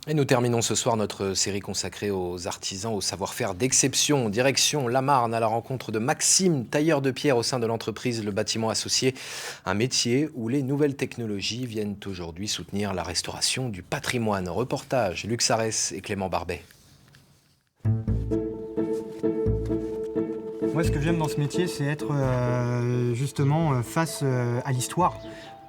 Et nous terminons ce soir notre série consacrée aux artisans, au savoir-faire d'exception. Direction la Marne à la rencontre de Maxime, tailleur de pierre au sein de l'entreprise Le Bâtiment Associé. Un métier où les nouvelles technologies viennent aujourd'hui soutenir la restauration du patrimoine. Reportage Luc Sarès et Clément Barbet. Moi, ce que j'aime dans ce métier, c'est être justement face à l'histoire,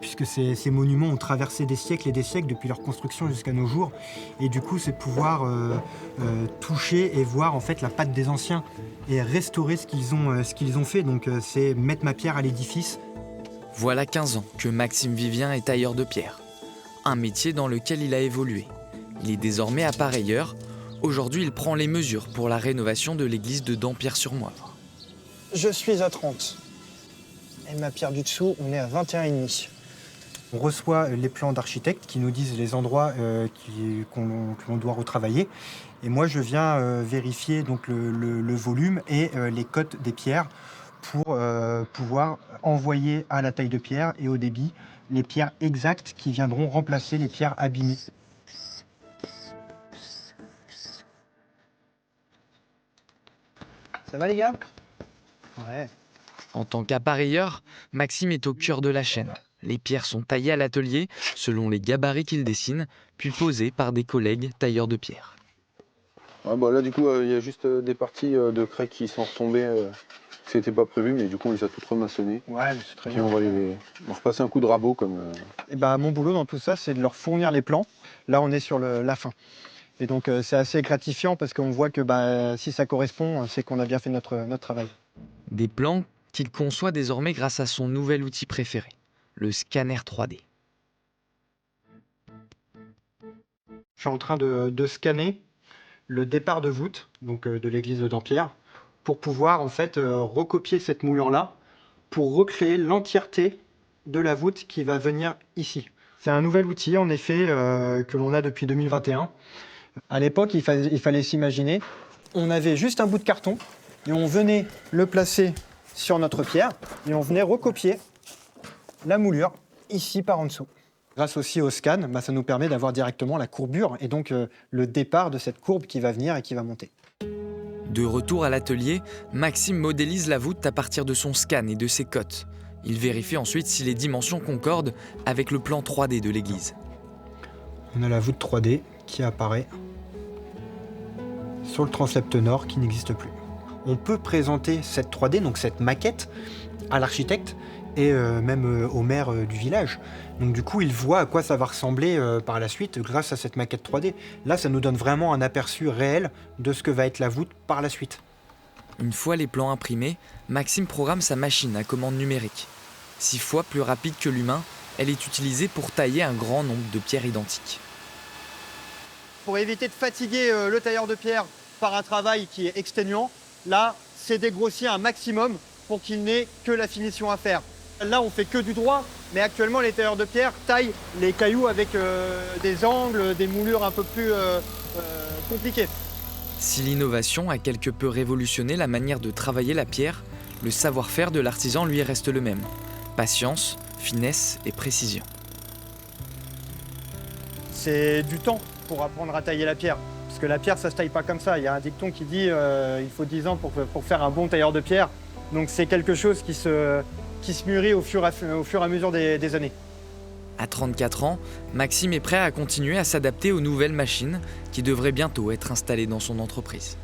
puisque ces monuments ont traversé des siècles et des siècles depuis leur construction jusqu'à nos jours. Et du coup, c'est pouvoir toucher et voir en fait la patte des anciens et restaurer ce qu'ils ont fait. Donc, c'est mettre ma pierre à l'édifice. Voilà 15 ans que Maxime Vivien est tailleur de pierre. Un métier dans lequel il a évolué. Il est désormais appareilleur. Aujourd'hui, il prend les mesures pour la rénovation de l'église de Dampierre-sur-Moivre. Je suis à 30. Et ma pierre du dessous, on est à 21,5. On reçoit les plans d'architectes qui nous disent les endroits que l'on doit retravailler. Et moi, je viens vérifier donc, le volume et les cotes des pierres pour pouvoir envoyer à la taille de pierre et au débit les pierres exactes qui viendront remplacer les pierres abîmées. Ça va les gars ? Ouais. En tant qu'appareilleur, Maxime est au cœur de la chaîne. Les pierres sont taillées à l'atelier selon les gabarits qu'il dessine, puis posées par des collègues tailleurs de pierre. Ouais, bah là du coup il y a juste des parties de craie qui sont retombées, c'était pas prévu, mais du coup on les a toutes remaçonnées. Ouais, mais c'est très Puis bien. on va repasser un coup de rabot comme. Et bah, mon boulot dans tout ça, c'est de leur fournir les plans. Là, on est sur la fin. Et donc, c'est assez gratifiant parce qu'on voit que si ça correspond, c'est qu'on a bien fait notre travail. Des plans qu'il conçoit désormais grâce à son nouvel outil préféré, le scanner 3D. Je suis en train de scanner le départ de voûte donc, de l'église de Dampierre pour pouvoir en fait recopier cette moulure-là pour recréer l'entièreté de la voûte qui va venir ici. C'est un nouvel outil en effet que l'on a depuis 2021. À l'époque, il fallait s'imaginer, on avait juste un bout de carton et on venait le placer sur notre pierre et on venait recopier la moulure ici par en dessous. Grâce aussi au scan, ça nous permet d'avoir directement la courbure et donc le départ de cette courbe qui va venir et qui va monter. De retour à l'atelier, Maxime modélise la voûte à partir de son scan et de ses cotes. Il vérifie ensuite si les dimensions concordent avec le plan 3D de l'église. On a la voûte 3D qui apparaît sur le transept nord qui n'existe plus. On peut présenter cette 3D, donc cette maquette, à l'architecte et même au maire du village. Donc du coup, il voit à quoi ça va ressembler par la suite grâce à cette maquette 3D. Là, ça nous donne vraiment un aperçu réel de ce que va être la voûte par la suite. Une fois les plans imprimés, Maxime programme sa machine à commande numérique. 6 fois plus rapide que l'humain, elle est utilisée pour tailler un grand nombre de pierres identiques. Pour éviter de fatiguer le tailleur de pierre par un travail qui est exténuant, là, c'est dégrossir un maximum pour qu'il n'ait que la finition à faire. Là, on fait que du droit, mais actuellement, les tailleurs de pierre taillent les cailloux avec des angles, des moulures un peu plus compliquées. Si l'innovation a quelque peu révolutionné la manière de travailler la pierre, le savoir-faire de l'artisan lui reste le même. Patience, finesse et précision. C'est du temps pour apprendre à tailler la pierre. Parce que la pierre, ça se taille pas comme ça. Il y a un dicton qui dit il faut 10 ans pour faire un bon tailleur de pierre. Donc c'est quelque chose qui se mûrit au fur et à mesure des années. À 34 ans, Maxime est prêt à continuer à s'adapter aux nouvelles machines qui devraient bientôt être installées dans son entreprise.